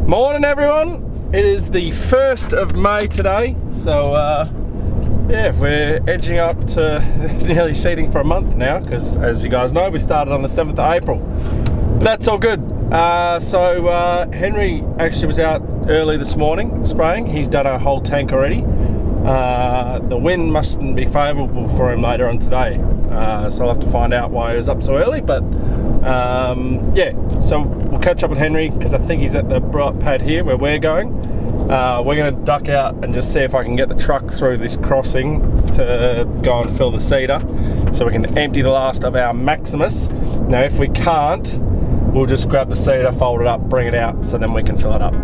Morning everyone, it is the 1st of May today, so yeah, we're edging up to nearly seeding for a month now, because as you guys know, we started on the 7th of April. But that's all good. So Henry actually was out early this morning spraying. He's done a whole tank already. The wind mustn't be favourable for him later on today, so I'll have to find out why he was up so early, but yeah, so we'll catch up with Henry because I think he's at the pad here where we're going. We're going to duck out and just see if I can get the truck through this crossing to go and fill the seeder so we can empty the last of our Maximus. Now if we can't, we'll just grab the seeder, fold it up, bring it out so then we can fill it up.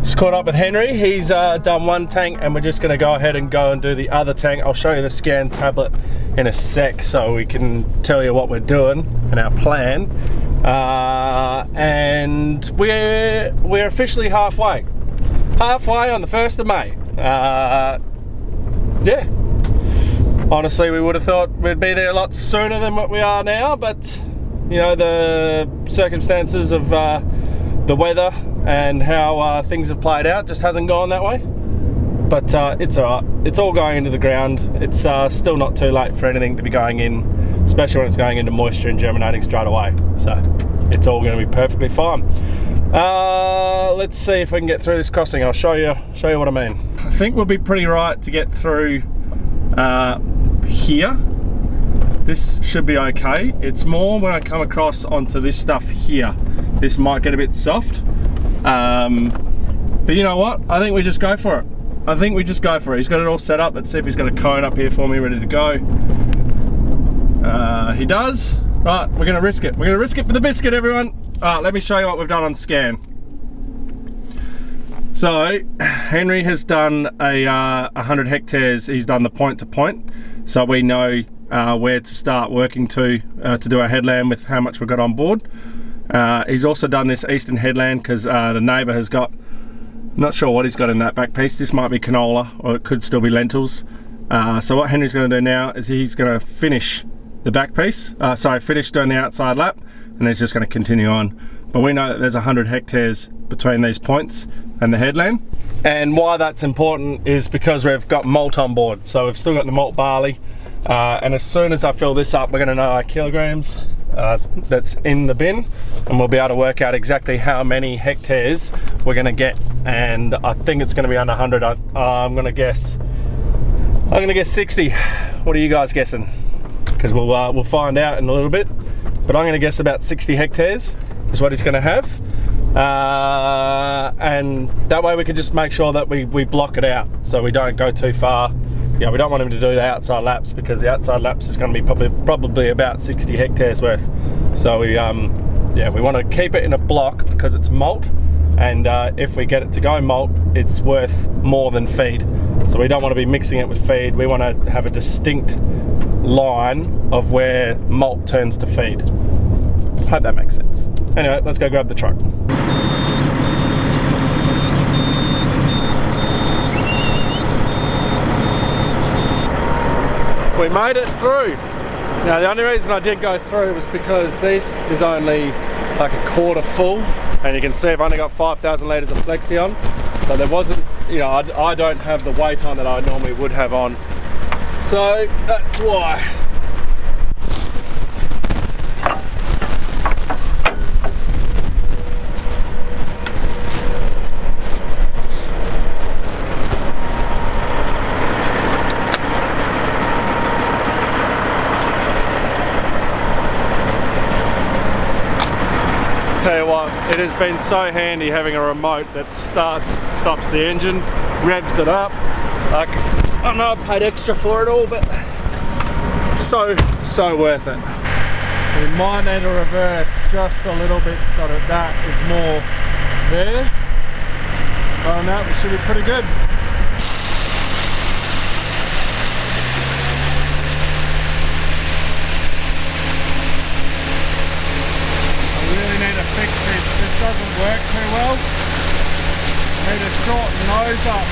Just caught up with Henry. He's done one tank and we're just going to go ahead and do the other tank. I'll show you the scan tablet in a sec so we can tell you what we're doing and our plan. And we're officially halfway on the 1st of May. Yeah, honestly we would have thought we'd be there a lot sooner than what we are now, but you know, the circumstances of the weather and how things have played out just hasn't gone that way. But it's alright, it's all going into the ground. It's still not too late for anything to be going in, especially when it's going into moisture and germinating straight away. So it's all going to be perfectly fine. Let's see if we can get through this crossing. I'll show you what I mean. I think we'll be pretty right to get through here. This should be okay. It's more when I come across onto this stuff here. This might get a bit soft. But you know what? I think we just go for it. He's got it all set up. Let's see if he's got a cone up here for me ready to go. He does. Right, we're gonna risk it. We're gonna risk it for the biscuit, everyone. Let me show you what we've done on scan. So Henry has done a 100 hectares. He's done the point to point, so we know where to start working to do our headland with how much we've got on board. He's also done this eastern headland because the neighbour has got, not sure what he's got in that back piece. This might be canola or it could still be lentils. So what Henry's going to do now is he's going to finish the back piece, finish doing the outside lap, and he's just going to continue on. But we know that there's 100 hectares between these points and the headland. And why that's important is because we've got malt on board. So we've still got the malt barley. And as soon as I fill this up, we're going to know our kilograms that's in the bin, and we'll be able to work out exactly how many hectares we're going to get. And I think it's going to be under 100. I'm going to guess 60. What are you guys guessing? Because we'll find out in a little bit. But I'm going to guess about 60 hectares is what he's going to have. And that way we can just make sure that we block it out so we don't go too far. Yeah, we don't want him to do the outside laps because the outside laps is going to be probably about 60 hectares worth. So we want to keep it in a block because it's malt, and if we get it to go malt, it's worth more than feed. So we don't want to be mixing it with feed. We want to have a distinct line of where malt turns to feed. Hope that makes sense. Anyway, let's go grab the truck. We made it through. Now the only reason I did go through was because this is only like a quarter full, and you can see I've only got 5,000 litres of flexi on, so there wasn't, you know, I don't have the weight on that I normally would have on, so that's why. Tell you what, it has been so handy having a remote that stops the engine, revs it up. Like, I know I paid extra for it all, but so worth it. We might need to reverse just a little bit so that is more there. Other than that, we should be pretty good. Fix this doesn't work too well. I need to shorten those up.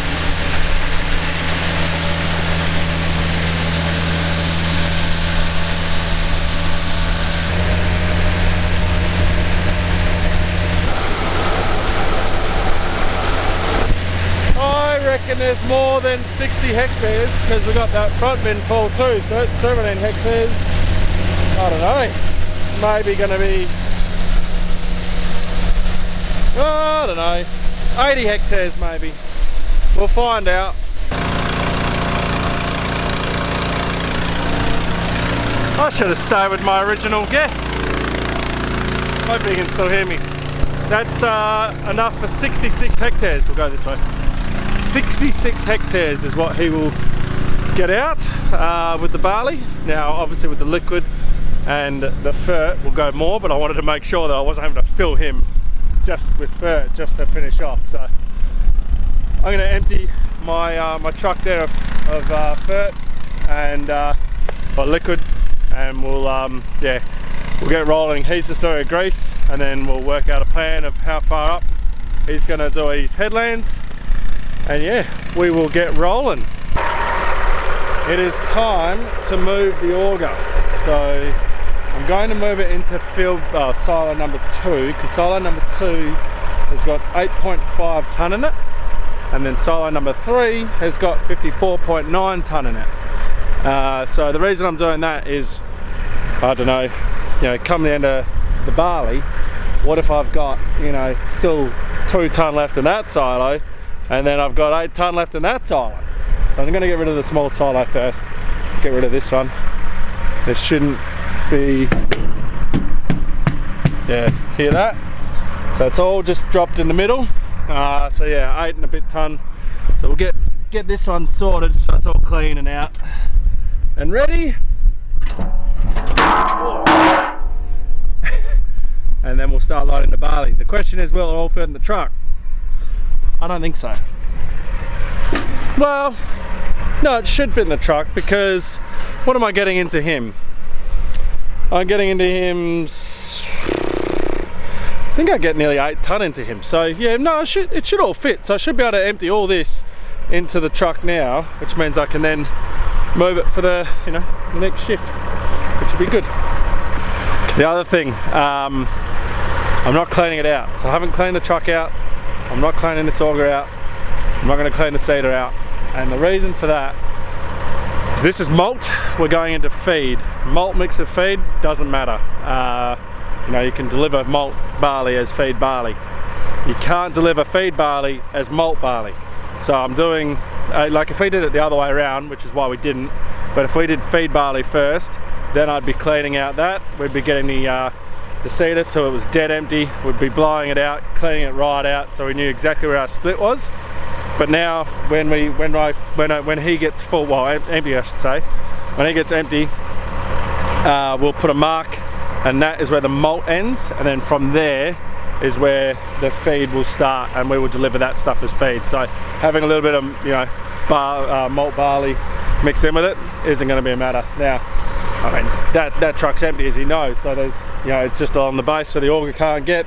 reckon there's more than 60 hectares because we got that front bin full too, so it's 17 hectares. I don't know, maybe going to be, I don't know, 80 hectares maybe. We'll find out. I should have stayed with my original guess. Hope you can still hear me. That's enough for 66 hectares. We'll go this way. 66 hectares is what he will get out with the barley. Now obviously with the liquid and the fert will go more, but I wanted to make sure that I wasn't having to fill him just with fert just to finish off. So I'm going to empty my my truck there of fert and liquid, and we'll yeah, we'll get rolling. He's just doing a grease, and then we'll work out a plan of how far up he's going to do his headlands, and yeah, we will get rolling. It is time to move the auger, so I'm going to move it into field silo number 2, because silo number 2 has got 8.5 tonne in it, and then silo number 3 has got 54.9 tonne in it. So the reason I'm doing that is, I don't know, you know, come the end of the barley, what if I've got, you know, still 2 tonne left in that silo, and then I've got 8 tonne left in that silo. So I'm going to get rid of the small silo first, get rid of this one. There shouldn't be, yeah, hear that? So it's all just dropped in the middle. So yeah, 8 and a bit tonne. So we'll get this one sorted so it's all clean and out and ready. And then we'll start loading the barley. The question is, will it all fit in the truck? I don't think so. Well, no, it should fit in the truck, because what am I getting into him? I'm getting into him, I think I get nearly 8 tonne into him. So yeah, no, it should all fit. So I should be able to empty all this into the truck now, which means I can then move it for the, you know, the next shift, which would be good. The other thing, I'm not cleaning it out. So I haven't cleaned the truck out. I'm not cleaning this auger out. I'm not going to clean the seeder out. And the reason for that is this is malt. We're going into feed. Malt mixed with feed doesn't matter. You know, you can deliver malt barley as feed barley. You can't deliver feed barley as malt barley. So I'm doing, like if we did it the other way around, which is why we didn't, but if we did feed barley first, then I'd be cleaning out that. We'd be getting the seeder so it was dead empty. We'd be blowing it out, cleaning it right out, so we knew exactly where our split was. But now when he gets full, well, empty I should say, when he gets empty, we'll put a mark, and that is where the malt ends, and then from there is where the feed will start, and we will deliver that stuff as feed. So having a little bit of, you know, malt barley mixed in with it isn't going to be a matter. Now, I mean, that truck's empty, as you know, so there's, you know, it's just on the base so the auger can't get.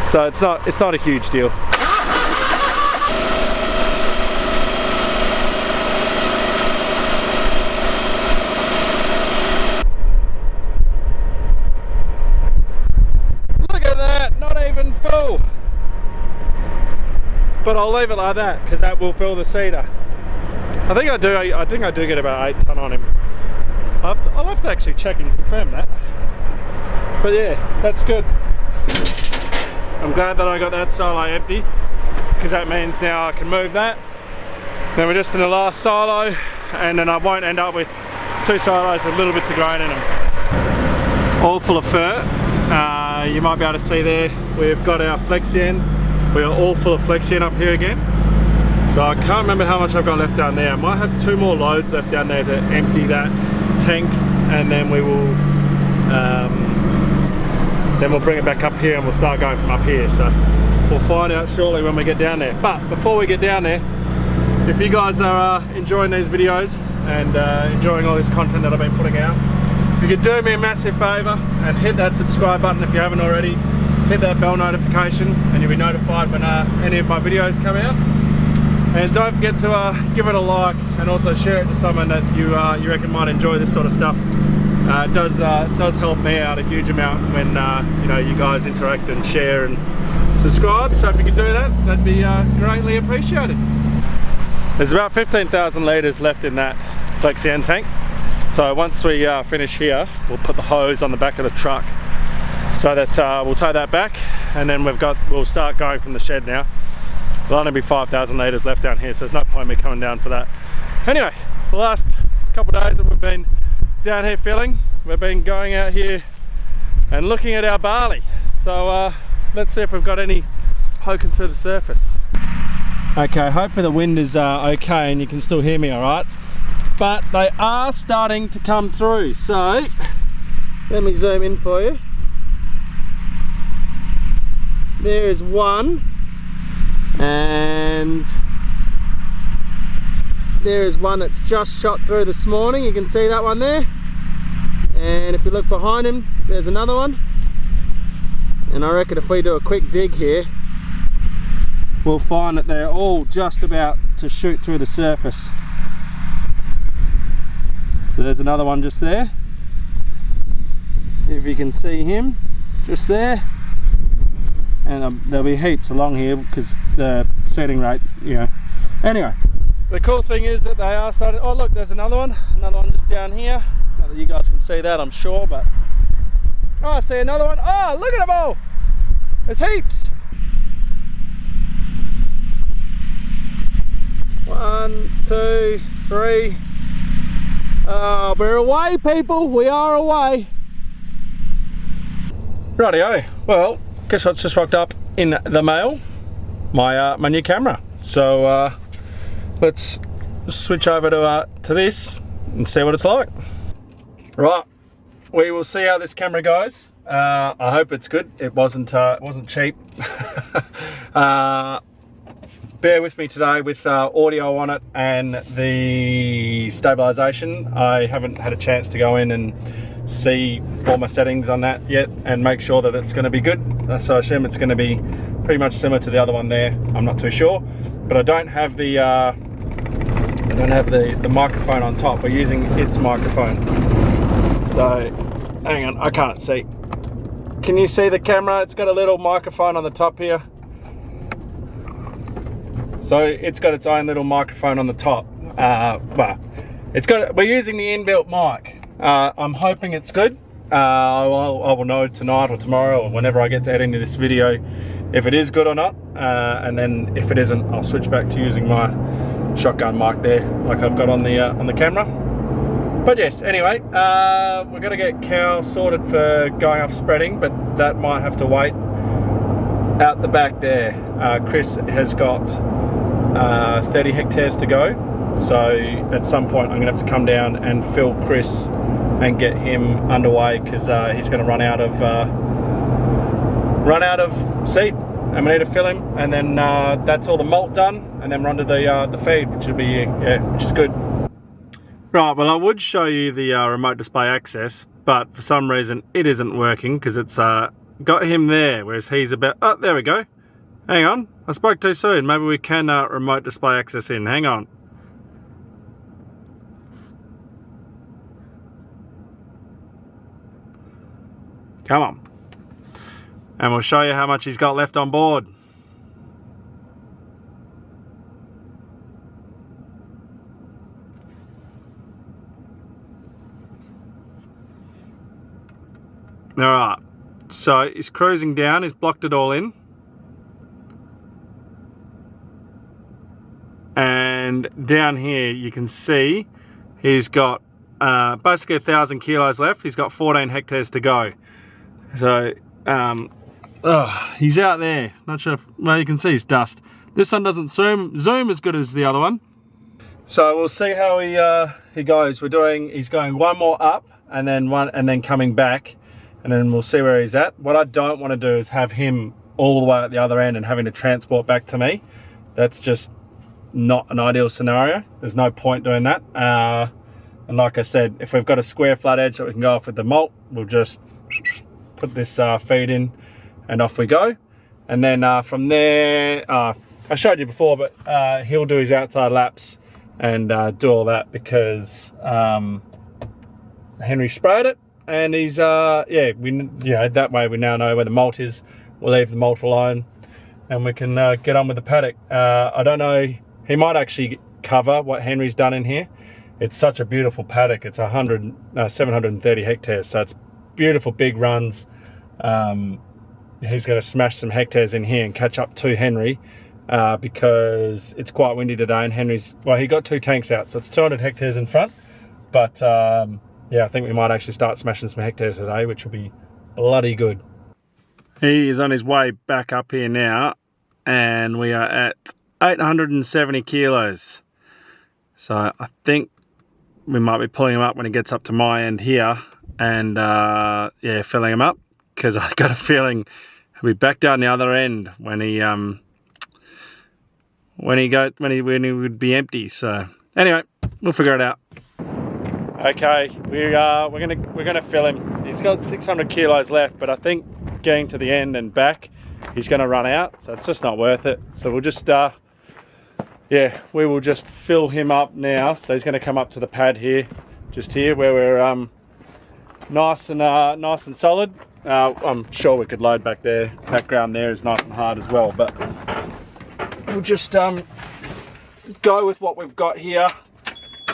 So it's not a huge deal. Full, but I'll leave it like that because that will fill the seeder. I think I do get about 8 tonne on him. I'll have to actually check and confirm that, but yeah, that's good. I'm glad that I got that silo empty, because that means now I can move that. Then we're just in the last silo, and then I won't end up with 2 silos with little bits of grain in them, all full of fert. You might be able to see there, we've got our Flexion. We are all full of Flexion up here again. So I can't remember how much I've got left down there. I might have 2 more loads left down there to empty that tank, and then we will bring it back up here and we'll start going from up here. So we'll find out shortly when we get down there. But before we get down there, if you guys are enjoying these videos and enjoying all this content that I've been putting out, if you could do me a massive favour and hit that subscribe button if you haven't already, hit that bell notification and you'll be notified when any of my videos come out. And don't forget to give it a like, and also share it to someone that you reckon might enjoy this sort of stuff. It does help me out a huge amount when you know, you guys interact and share and subscribe. So if you could do that, that'd be greatly appreciated. There's about 15,000 litres left in that Flexion tank. So once we finish here, we'll put the hose on the back of the truck so that we'll tow that back, and then we'll start going from the shed now. There'll only be 5,000 litres left down here, so there's no point in me coming down for that. Anyway, the last couple of days that we've been down here filling, we've been going out here and looking at our barley. So let's see if we've got any poking through the surface. Okay, hopefully the wind is okay and you can still hear me all right. But they are starting to come through, so let me zoom in for you. There is one, and there is one that's just shot through this morning. You can see that one there, and if you look behind him, there's another one. And I reckon if we do a quick dig here, we'll find that they're all just about to shoot through the surface. So there's another one just there, if you can see him just there, and there'll be heaps along here because the setting rate, you know. Anyway, the cool thing is that they are starting. Oh look, there's another one just down here. Not that you guys can see that, I'm sure, but oh, I see another one. Oh, look at them all, there's heaps. 1, 2, 3. Oh, we're away, people. We are away. Rightio. Well, guess what's just rocked up in the mail? My new camera. So let's switch over to this and see what it's like. Right. We will see how this camera goes. I hope it's good. It wasn't cheap. Bear with me today with audio on it and the stabilization. I haven't had a chance to go in and see all my settings on that yet and make sure that it's going to be good. So I assume it's going to be pretty much similar to the other one there. I'm not too sure, but I don't have the microphone on top. We're using its microphone. So hang on, I can't see. Can you see the camera? It's got a little microphone on the top here. So it's got its own little microphone on the top. We're using the inbuilt mic. I'm hoping it's good. I will know tonight or tomorrow or whenever I get to editing this video if it is good or not. And then if it isn't, I'll switch back to using my shotgun mic there, like I've got on the camera. But yes, anyway, we're gonna get cow sorted for going off spreading, but that might have to wait. Out the back there, Chris has got 30 hectares to go, so at some point I'm gonna have to come down and fill Chris and get him underway because he's gonna run out of seed, and we need to fill him, and then that's all the malt done, and then run to the feed, which will be which is good. Right, well I would show you the remote display access, but for some reason it isn't working because it's got him there, whereas he's about, oh there we go. Hang on, I spoke too soon. Maybe we can remote display access in. Hang on. Come on. And we'll show you how much he's got left on board. Alright, so he's cruising down, he's blocked it all in. And down here you can see he's got basically 1,000 kilos left. He's got 14 hectares to go. So he's out there. Not sure if, well, you can see his dust. This one doesn't zoom as good as the other one. So we'll see how he goes. He's going one more up and then coming back, and then we'll see where he's at. What I don't want to do is have him all the way at the other end and having to transport back to me. That's just not an ideal scenario. There's no point doing that. And like I said, if we've got a square flat edge that we can go off with the malt, we'll just put this feed in and off we go. And then from there, I showed you before, but he'll do his outside laps and do all that because Henry sprayed it, and he's that way we now know where the malt is. We'll leave the malt alone and we can get on with the paddock. I don't know, he might actually cover what Henry's done in here. It's such a beautiful paddock. It's 730 hectares, so it's beautiful big runs. He's going to smash some hectares in here and catch up to Henry because it's quite windy today, and Henry's, well, he got 2 tanks out, so it's 200 hectares in front. But yeah, I think we might actually start smashing some hectares today, which will be bloody good. He is on his way back up here now, and we are at 870 kilos. So I think we might be pulling him up when he gets up to my end here, and yeah, filling him up, because I've got a feeling he'll be back down the other end when he would be empty. So anyway, we'll figure it out. Okay, we're gonna fill him. He's got 600 kilos left, but I think getting to the end and back, he's gonna run out, so it's just not worth it. So we'll just yeah, we will just fill him up now. So he's gonna come up to the pad here, just here where we're nice and solid. I'm sure we could load back there. That ground there is nice and hard as well, but we'll just go with what we've got here,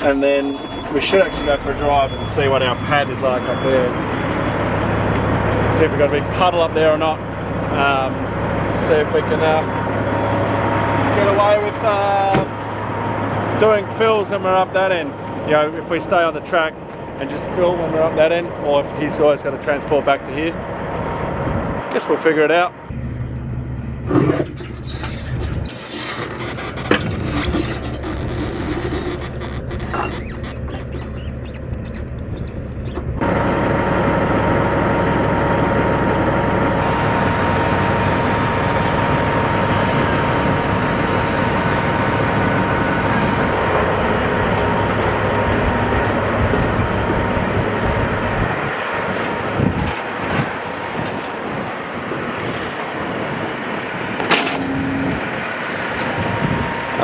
and then we should actually go for a drive and see what our pad is like up there. See if we've got a big puddle up there or not, to see if we can get away with doing fills when we're up that end. You know, if we stay on the track and just fill when we're up that end, or if he's always got to transport back to here. Guess we'll figure it out.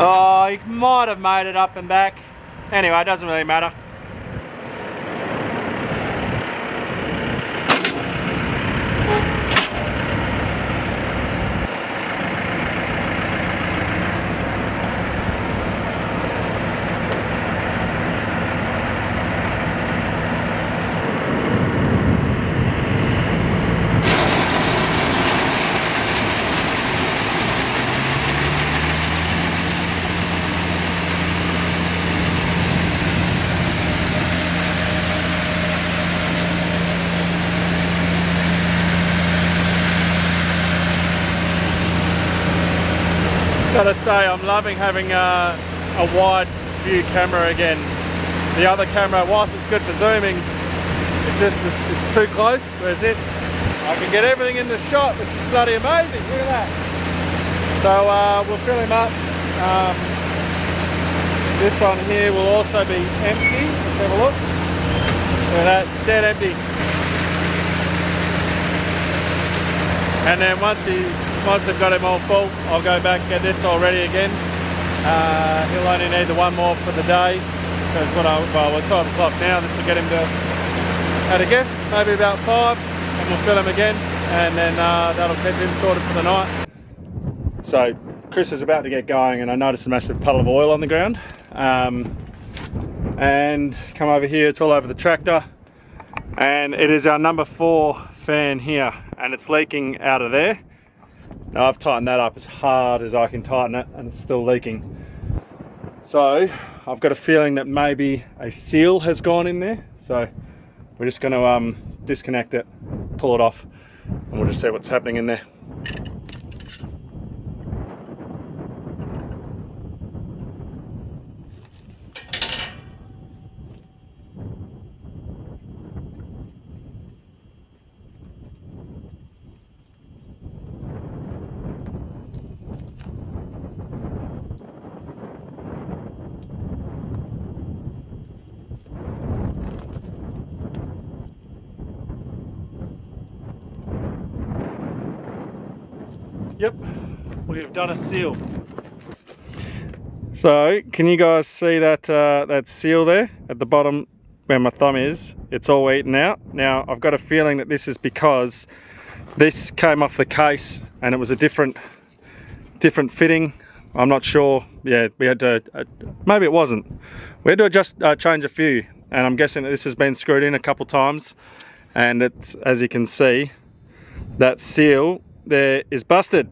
Oh, he might have made it up and back. Anyway, it doesn't really matter. Gotta say, I'm loving having a wide view camera again. The other camera, whilst it's good for zooming, it's too close, whereas this, I can get everything in the shot, which is bloody amazing. Look at that. So we'll fill him up. This one here will also be empty. Let's have a look. Look at that, dead empty. And then once we've got him all full, I'll go back and get this all ready again. He'll only need the one more for the day, because we're 12 o'clock now. This will get him to, at a guess, maybe about 5, and we'll fill him again, and then that'll keep him sorted for the night. So Chris is about to get going, and I noticed a massive puddle of oil on the ground. And come over here, it's all over the tractor, and it is our number 4 fan here, and it's leaking out of there. Now I've tightened that up as hard as I can tighten it, and it's still leaking. So I've got a feeling that maybe a seal has gone in there. So we're just going to disconnect it, pull it off, and we'll just see what's happening in there. Yep, we've done a seal. So, can you guys see that that seal there at the bottom where my thumb is? It's all eaten out. Now, I've got a feeling that this is because this came off the case and it was a different fitting I'm not sure. Yeah, we had to, maybe it wasn't. We had to just change a few, and I'm guessing that this has been screwed in a couple times, and it's, as you can see, that seal there is busted.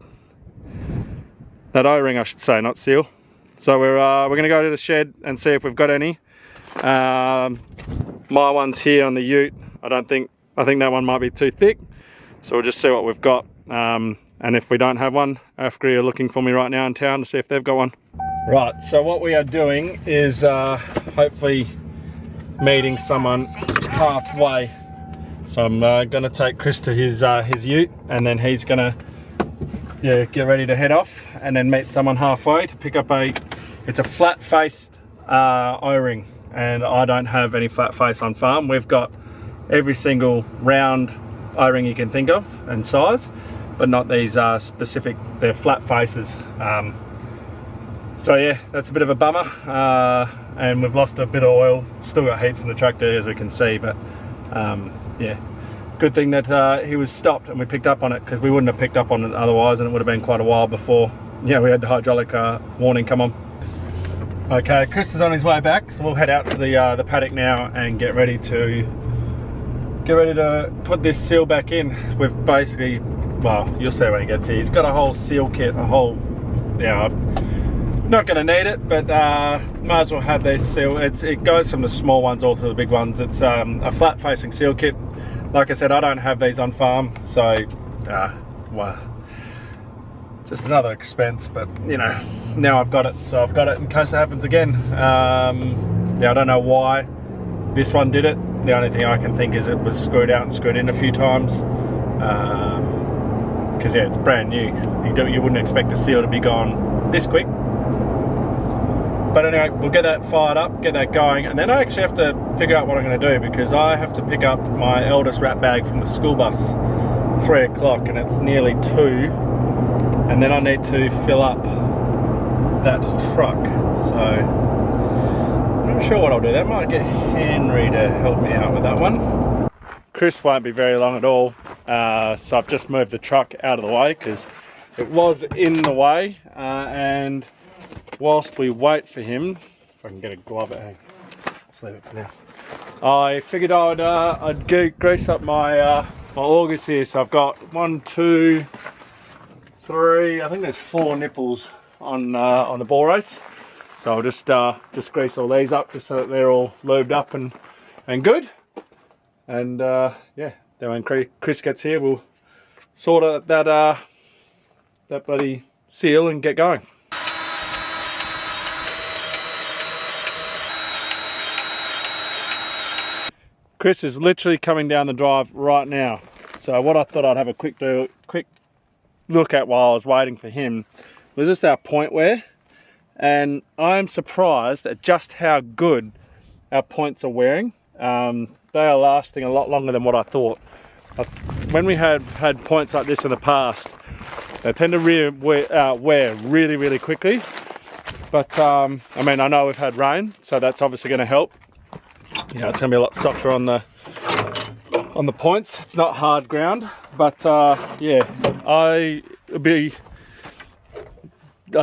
That O-ring, I should say, not seal. So we're going to go to the shed and see if we've got any. My one's here on the ute. I think that one might be too thick. So we'll just see what we've got. And if we don't have one, Afgri are looking for me right now in town to see if they've got one. Right, so what we are doing is hopefully meeting someone halfway. So I'm going to take Chris to his ute, and then he's going to get ready to head off and then meet someone halfway to pick up it's a flat-faced O-ring, and I don't have any flat face on farm. We've got every single round O-ring you can think of and size, but not these specific, they're flat faces. So yeah, that's a bit of a bummer, and we've lost a bit of oil. Still got heaps in the tractor, as we can see, but yeah, good thing that he was stopped and we picked up on it, because we wouldn't have picked up on it otherwise, and it would have been quite a while before we had the hydraulic warning come on. Okay, Chris is on his way back, so we'll head out to the paddock now and get ready to put this seal back in. We've basically, well, you'll see when he gets here. He's got a whole seal kit, not going to need it, but might as well have this seal. It goes from the small ones all to the big ones. It's a flat facing seal kit. Like I said, I don't have these on farm, so well, just another expense, but now I've got it, so I've got it in case it happens again. I don't know why this one did it. The only thing I can think is it was screwed out and screwed in a few times, because it's brand new. You wouldn't expect a seal to be gone this quick. But anyway, we'll get that fired up, get that going, and then I actually have to figure out what I'm going to do, because I have to pick up my eldest rat bag from the school bus 3 o'clock, and it's nearly 2, and then I need to fill up that truck. So I'm not sure what I'll do. That might get Henry to help me out with that one. Chris won't be very long at all, so I've just moved the truck out of the way because it was in the way, and whilst we wait for him, if I can get a glove at him, let's leave it for now. I figured I'd grease up my augers here. So I've got 1, 2, 3. I think there's 4 nipples on the ball race. So I'll just grease all these up just so that they're all lubed up and good. And then when Chris gets here, we'll sort out that bloody seal and get going. Chris is literally coming down the drive right now. So what I thought I'd have a quick look at while I was waiting for him was just our point wear. And I'm surprised at just how good our points are wearing. They are lasting a lot longer than what I thought. When we had points like this in the past, they tend to wear really, really quickly. But I know we've had rain, so that's obviously going to help. It's going to be a lot softer on the points. It's not hard ground, but I'd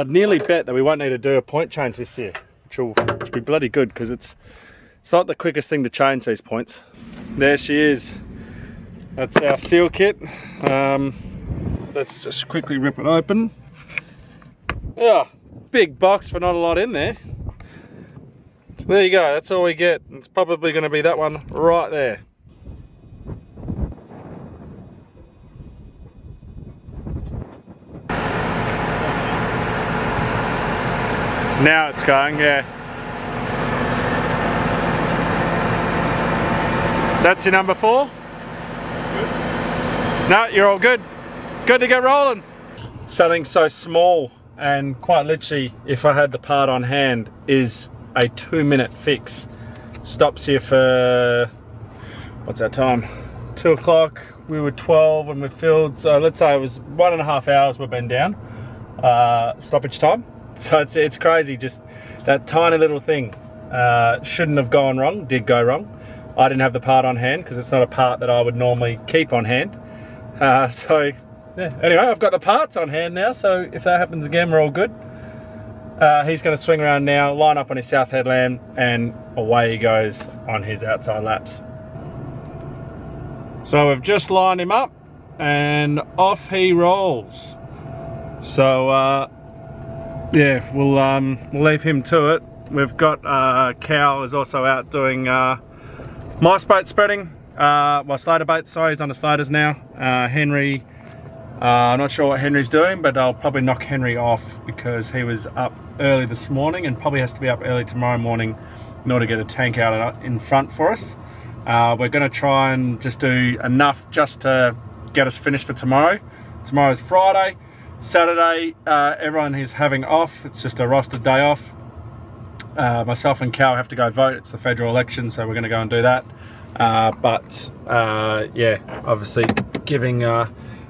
nearly bet that we won't need to do a point change this year, which will be bloody good, because it's not the quickest thing to change these points. There she is. That's our seal kit. Let's just quickly rip it open. Yeah, big box for not a lot in there. So there you go, that's all we get. It's probably going to be that one right there. Now it's going, yeah. That's your number 4? Good. No, you're all good. Good to get rolling. Something so small and quite literally, if I had the part on hand, is a 2-minute fix. Stops you for, what's our time? 2 o'clock. We were 12 when we filled, so let's say it was 1.5 hours we've been down, stoppage time. So it's crazy, just that tiny little thing. Shouldn't have gone wrong, did go wrong. I didn't have the part on hand because it's not a part that I would normally keep on hand. Anyway, I've got the parts on hand now, so if that happens again, we're all good. He's going to swing around now, line up on his south headland, and away he goes on his outside laps. So we've just lined him up and off he rolls. So yeah, we'll leave him to it. We've got Cow is also out doing mice bait spreading, slater bait, sorry, he's on the slaters now. Henry, I'm not sure what Henry's doing, but I'll probably knock Henry off because he was up early this morning and probably has to be up early tomorrow morning in order to get a tank out in front for us. We're going to try and just do enough just to get us finished for tomorrow. Tomorrow's Friday. Saturday, everyone is having off. It's just a rostered day off. Myself and Cal have to go vote. It's the federal election, so we're going to go and do that. Yeah, obviously giving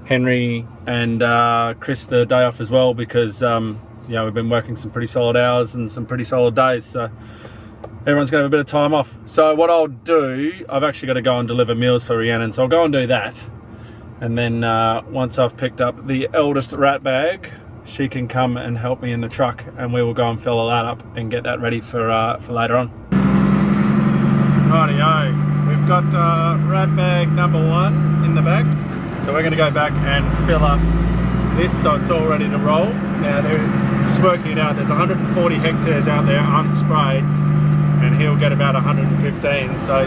Henry and Chris the day off as well because we've been working some pretty solid hours and some pretty solid days, so everyone's going to have a bit of time off. So what I'll do, I've actually got to go and deliver meals for Rhiannon, so I'll go and do that, and then once I've picked up the eldest rat bag, she can come and help me in the truck, and we will go and fill that up and get that ready for later on. Rightio, we've got rat bag number 1 in the back. So we're going to go back and fill up this so it's all ready to roll. Now they're just working it out, there's 140 hectares out there unsprayed and he'll get about 115. So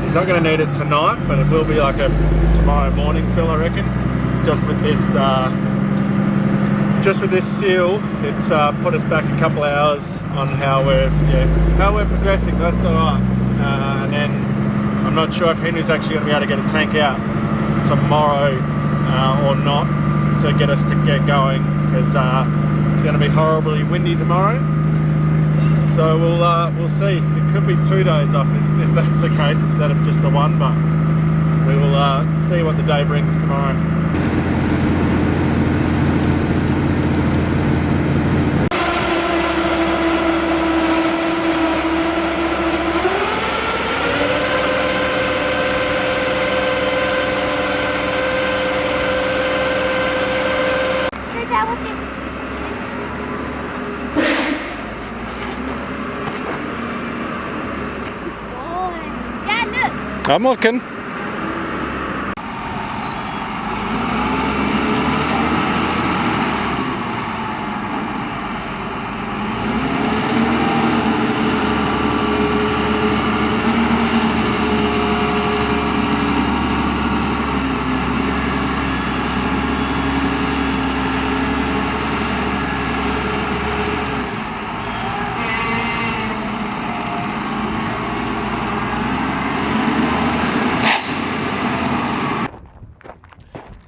he's not going to need it tonight, but it will be like a tomorrow morning fill, I reckon. Just with this seal, it's put us back a couple hours on how we're progressing. That's alright. And then I'm not sure if Henry's actually going to be able to get a tank out tomorrow or not to get us to get going because it's going to be horribly windy tomorrow. So we'll see. It could be 2 days off if that's the case instead of just the one, but we will see what the day brings tomorrow. I'm looking.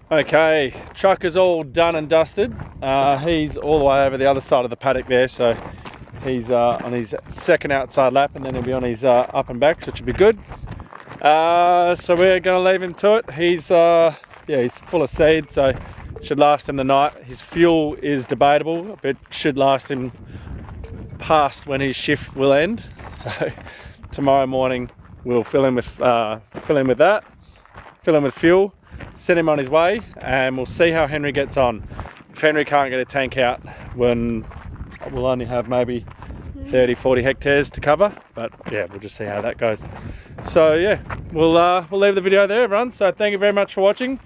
Okay, truck is all done and dusted. He's all the way over the other side of the paddock there, so he's on his second outside lap, and then he'll be on his up and backs, which will be good. So we're going to leave him to it. He's full of seed, so should last him the night. His fuel is debatable, but should last him past when his shift will end. So tomorrow morning we'll fill him with that, fill him with fuel, send him on his way, and we'll see how Henry gets on. If Henry can't get a tank out, we'll only have maybe 30-40 hectares to cover, but yeah, we'll just see how that goes. So yeah, we'll leave the video there, everyone. So thank you very much for watching.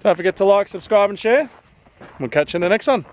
Don't forget to like, subscribe and share. We'll catch you in the next one.